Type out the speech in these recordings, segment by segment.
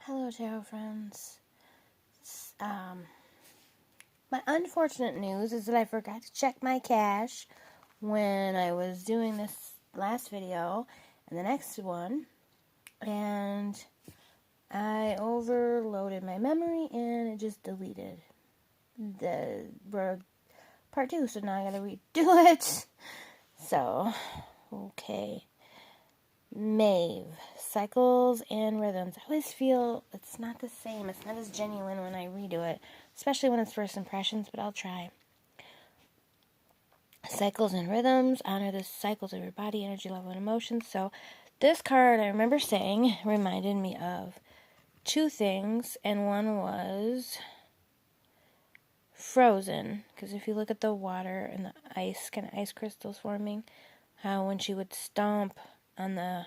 Hello, tarot friends. My unfortunate news is that I forgot to check my cache when I was doing this last video and the next one, and I overloaded my memory and it just deleted the part 2, so now I gotta redo it. So, okay. Maeve, cycles and rhythms. I always feel it's not the same. It's not as genuine when I redo it, especially when it's first impressions, but I'll try. Cycles and rhythms honor the cycles of your body, energy, level, and emotions. So this card, I remember saying, reminded me of two things, and one was Frozen, because if you look at the water and the ice, kind of ice crystals forming, how when she would stomp on the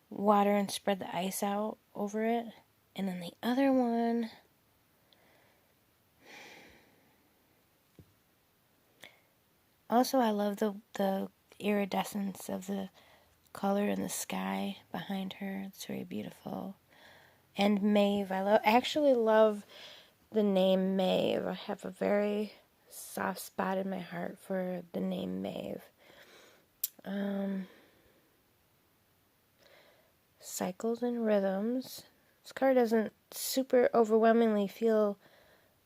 water and spread the ice out over it. And then the other one, also I love the iridescence of the color in the sky behind her. It's very beautiful. And Maeve, I actually love the name Maeve. I have a very soft spot in my heart for the name Maeve. Cycles and rhythms. This card doesn't super overwhelmingly feel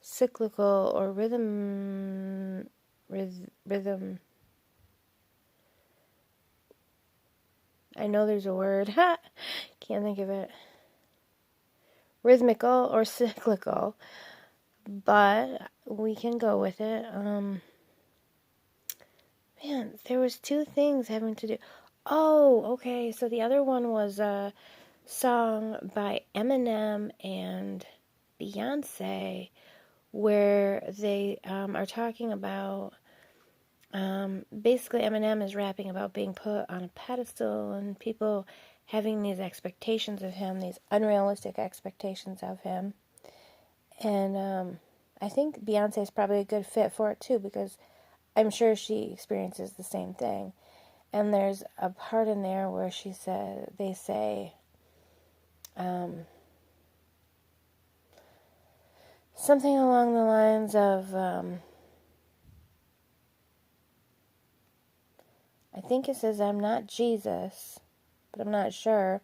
cyclical or rhythm. I know there's a word. Can't think of it. Rhythmical or cyclical. But we can go with it. Man, there was two things having to do. Oh, okay. So the other one was a song by Eminem and Beyonce where they are talking about, basically Eminem is rapping about being put on a pedestal and people having these expectations of him, these unrealistic expectations of him. And I think Beyonce is probably a good fit for it too, because I'm sure she experiences the same thing. And there's a part in there where they say, something along the lines of, I think it says, I'm not Jesus, but I'm not sure.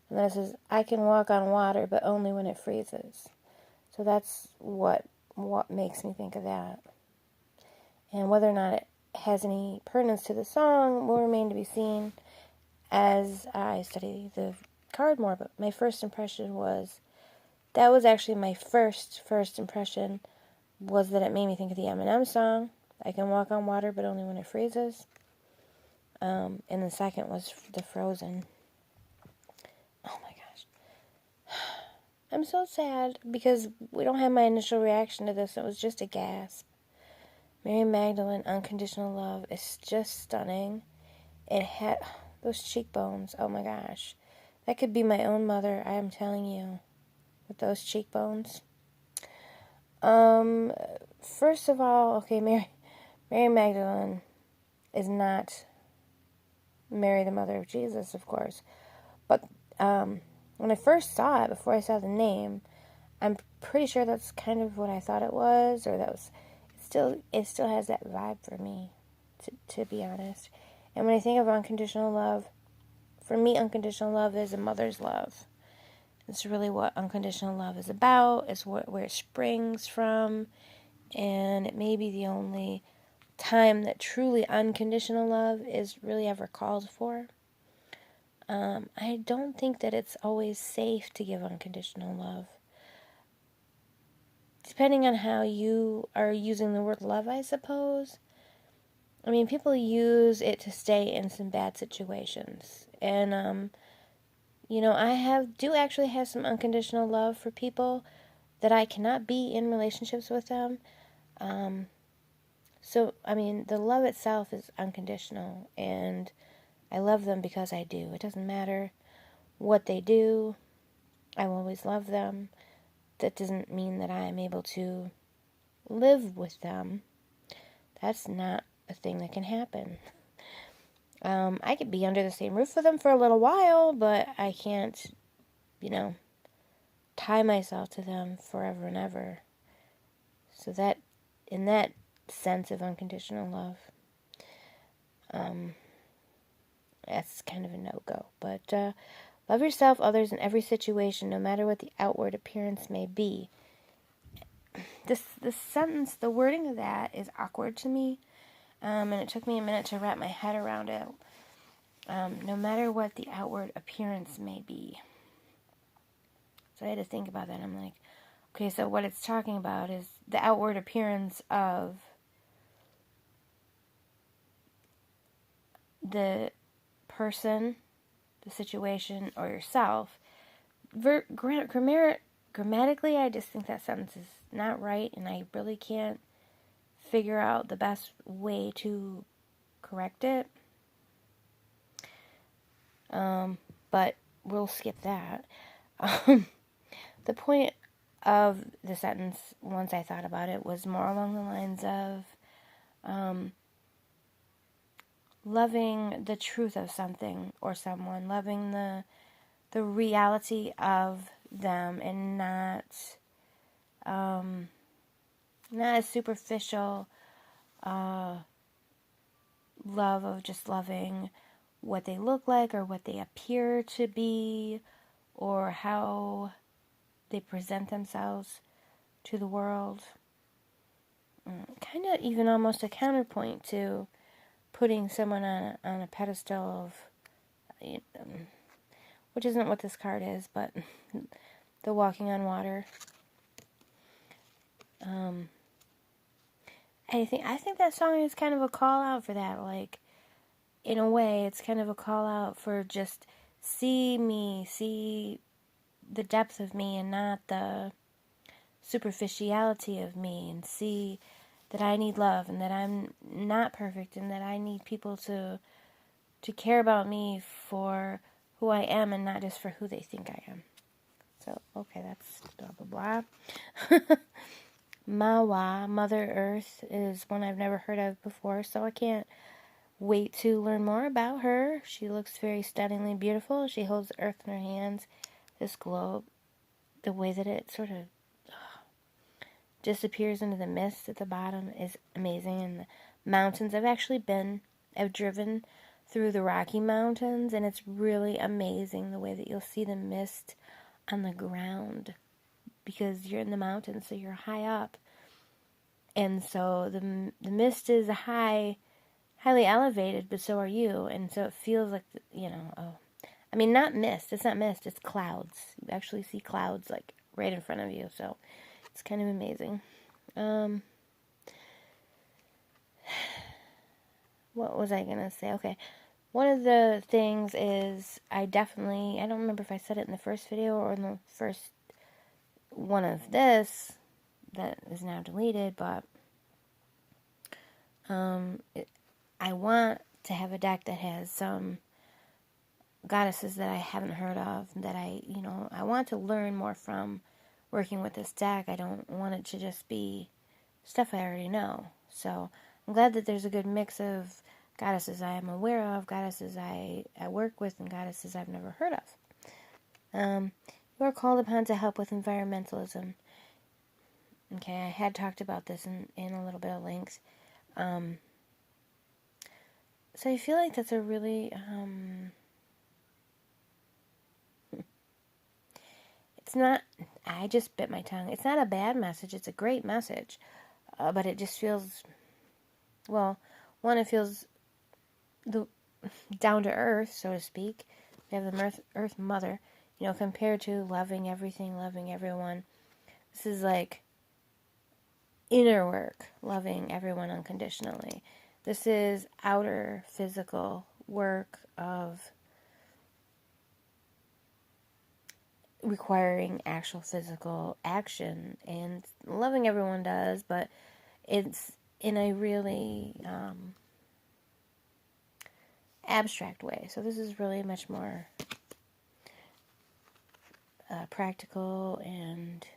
And then it says, I can walk on water, but only when it freezes. So that's what makes me think of that. And whether or not it has any pertinence to the song will remain to be seen as I study the card more. But my first impression that was actually my first impression, was that it made me think of the Eminem song, I can walk on water, but only when it freezes. And the second was the Frozen. Oh my gosh. I'm so sad because we don't have my initial reaction to this. It was just a gasp. Mary Magdalene, Unconditional Love is just stunning. It had those cheekbones. Oh my gosh. That could be my own mother, I am telling you. With those cheekbones. First of all, okay, Mary Magdalene is not Mary, the mother of Jesus, of course. But when I first saw it, before I saw the name, I'm pretty sure that's kind of what I thought it was, or it still has that vibe for me, to be honest. And when I think of unconditional love, for me, unconditional love is a mother's love. It's really what unconditional love is about. It's where it springs from, and it may be the only time that truly unconditional love is really ever called for. I don't think that it's always safe to give unconditional love. Depending on how you are using the word love, I suppose. I mean, people use it to stay in some bad situations. And, I do actually have some unconditional love for people that I cannot be in relationships with them. So, I mean, the love itself is unconditional, and I love them because I do. It doesn't matter what they do. I will always love them. That doesn't mean that I am able to live with them. That's not a thing that can happen. I could be under the same roof with them for a little while, but I can't, tie myself to them forever and ever. So that, in that sense of unconditional love, that's kind of a no-go. But love yourself, others, in every situation, no matter what the outward appearance may be. This sentence, the wording of that is awkward to me, and it took me a minute to wrap my head around it. No matter what the outward appearance may be. So I had to think about that. I'm like, okay, so what it's talking about is the outward appearance of the person, the situation, or yourself. Grammatically, I just think that sentence is not right, and I really can't figure out the best way to correct it. But we'll skip that. The point of the sentence, once I thought about it, was more along the lines of loving the truth of something or someone, loving the reality of them, and not a superficial love of just loving what they look like or what they appear to be or how they present themselves to the world. Kind of even almost a counterpoint to putting someone on a pedestal of, which isn't what this card is, but the walking on water. I think that song is kind of a call out for that. Like, in a way, it's kind of a call out for just see me, see the depth of me and not the superficiality of me, and see that I need love and that I'm not perfect and that I need people to care about me for who I am and not just for who they think I am. So, okay, that's blah, blah, blah. Mawa, Mother Earth, is one I've never heard of before, so I can't wait to learn more about her. She looks very stunningly beautiful. She holds the earth in her hands, this globe. The way that it sort of disappears into the mist at the bottom is amazing. And the mountains, I've driven through the Rocky Mountains, and it's really amazing the way that you'll see the mist on the ground because you're in the mountains, so you're high up. And so the mist is highly elevated, but so are you. And so it feels like, not mist. It's not mist. It's clouds. You actually see clouds like right in front of you. So it's kind of amazing. What was I going to say? Okay. One of the things is I don't remember if I said it in the first video or in the first one of this that is now deleted, but I want to have a deck that has some goddesses that I haven't heard of, that I want to learn more from working with this deck. I don't want it to just be stuff I already know. So I'm glad that there's a good mix of goddesses I am aware of, goddesses I work with, and goddesses I've never heard of. You are called upon to help with environmentalism. Okay, I had talked about this in a little bit of length. So I feel like that's a really, it's not, I just bit my tongue. It's not a bad message. It's a great message. But it just feels, it feels down to earth, so to speak. We have the earth mother, compared to loving everything, loving everyone. This is like inner work, loving everyone unconditionally. This is outer physical work of requiring actual physical action, and loving everyone does, but it's in a really abstract way. So this is really much more practical and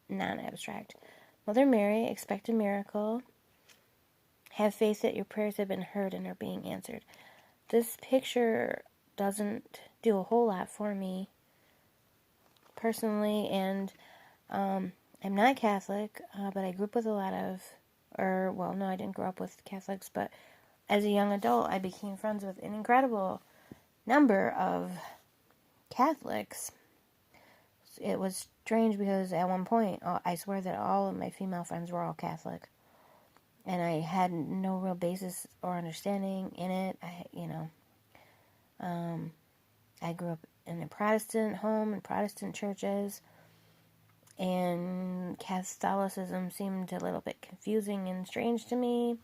non-abstract. Mother Mary, expect a miracle. Have faith that your prayers have been heard and are being answered. This picture doesn't do a whole lot for me, personally, and I'm not Catholic, but I grew up with a lot of, well, no, I didn't grow up with Catholics, but as a young adult, I became friends with an incredible number of Catholics. It was strange because at one point, I swear that all of my female friends were all Catholic, and I had no real basis or understanding in it. I grew up in a Protestant home and Protestant churches, and Catholicism seemed a little bit confusing and strange to me.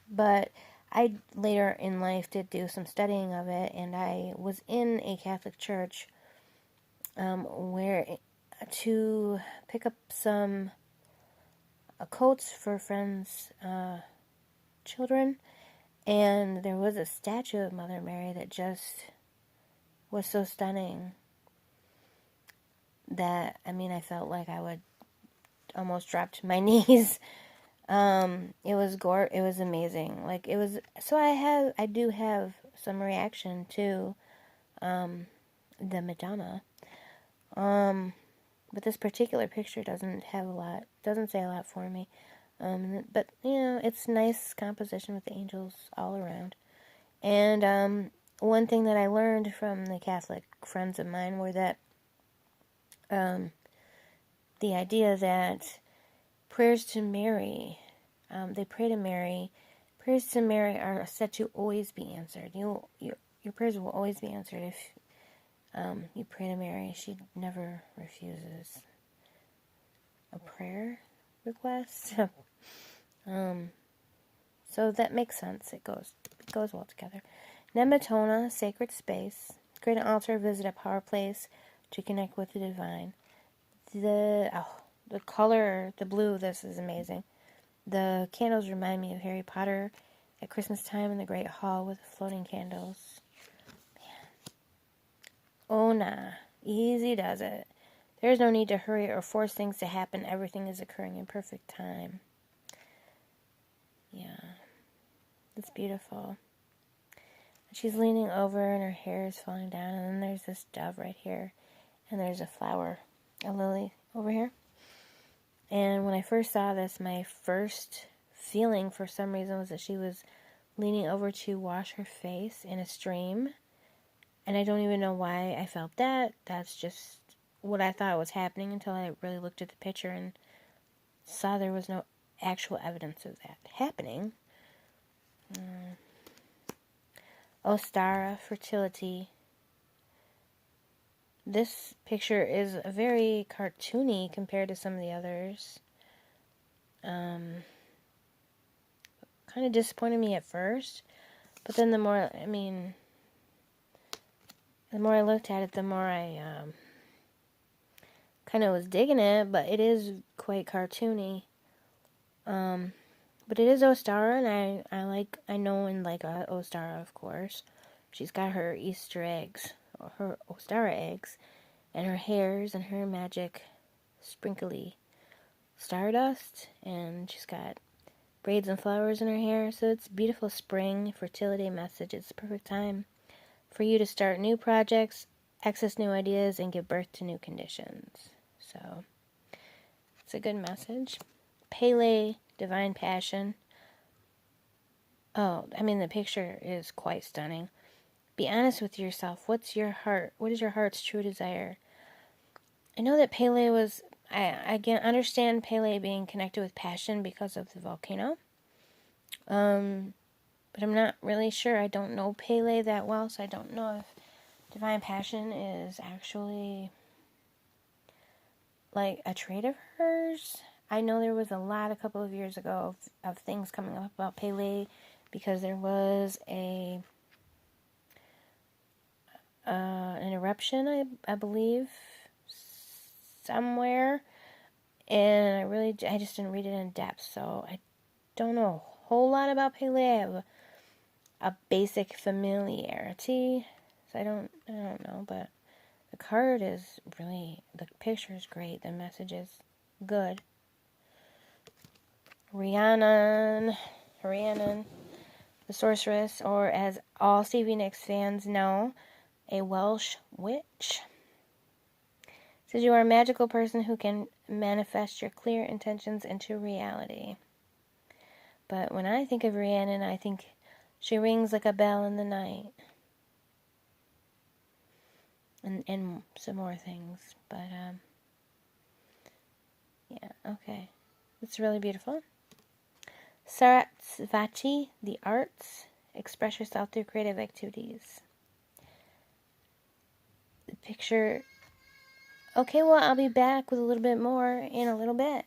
But I later in life did do some studying of it, and I was in a Catholic church where to pick up some coats for friends' children, and there was a statue of Mother Mary that just was so stunning that, I felt like I would almost drop to my knees. It was amazing. Like, it was, so I do have some reaction to, the Madonna. But this particular picture doesn't say a lot for me. But, it's nice composition with the angels all around. And, one thing that I learned from the Catholic friends of mine were that, the idea that prayers to Mary, they pray to Mary. Prayers to Mary are said to always be answered. Your prayers will always be answered if you pray to Mary. She never refuses a prayer request. So that makes sense. It goes well together. Nemetona, sacred space. Create an altar, visit a power place to connect with the divine. The color, the blue, this is amazing. The candles remind me of Harry Potter at Christmas time in the Great Hall with floating candles. Man. Ona, easy does it. There's no need to hurry or force things to happen. Everything is occurring in perfect time. Yeah, it's beautiful. She's leaning over and her hair is falling down, and then there's this dove right here, and there's a flower, a lily over here. And when I first saw this, my first feeling for some reason was that she was leaning over to wash her face in a stream. And I don't even know why I felt that. That's just what I thought was happening until I really looked at the picture and saw there was no actual evidence of that happening. Ostara, fertility. This picture is very cartoony compared to some of the others. Kind of disappointed me at first, but then the more I looked at it, the more I kind of was digging it, but it is quite cartoony. But it is Ostara, and I know and like Ostara, of course. She's got her Easter eggs, or her Ostara eggs, and her hairs and her magic sprinkly stardust, and she's got braids and flowers in her hair, so it's beautiful spring fertility message. It's the perfect time for you to start new projects, access new ideas, and give birth to new conditions. So it's a good message. Pele, divine passion. Oh, the picture is quite stunning. Be honest with yourself. What is your heart's true desire? I know that Pele was, I can understand Pele being connected with passion because of the volcano. But I'm not really sure. I don't know Pele that well, so I don't know if divine passion is actually like a trait of hers. I know there was a couple of years ago of things coming up about Pele because there was an eruption, I believe, somewhere, and I just didn't read it in depth, so I don't know a whole lot about Pele. I have a basic familiarity, so I don't know, but the card is the picture is great, the message is good. Rhiannon, the sorceress, or as all Stevie Nicks fans know, a Welsh witch. It says you are a magical person who can manifest your clear intentions into reality. But when I think of Rhiannon, I think she rings like a bell in the night. And some more things. But, yeah, okay. It's really beautiful. Sarasvati, the arts. Express yourself through creative activities. The picture. Okay, well, I'll be back with a little bit more in a little bit.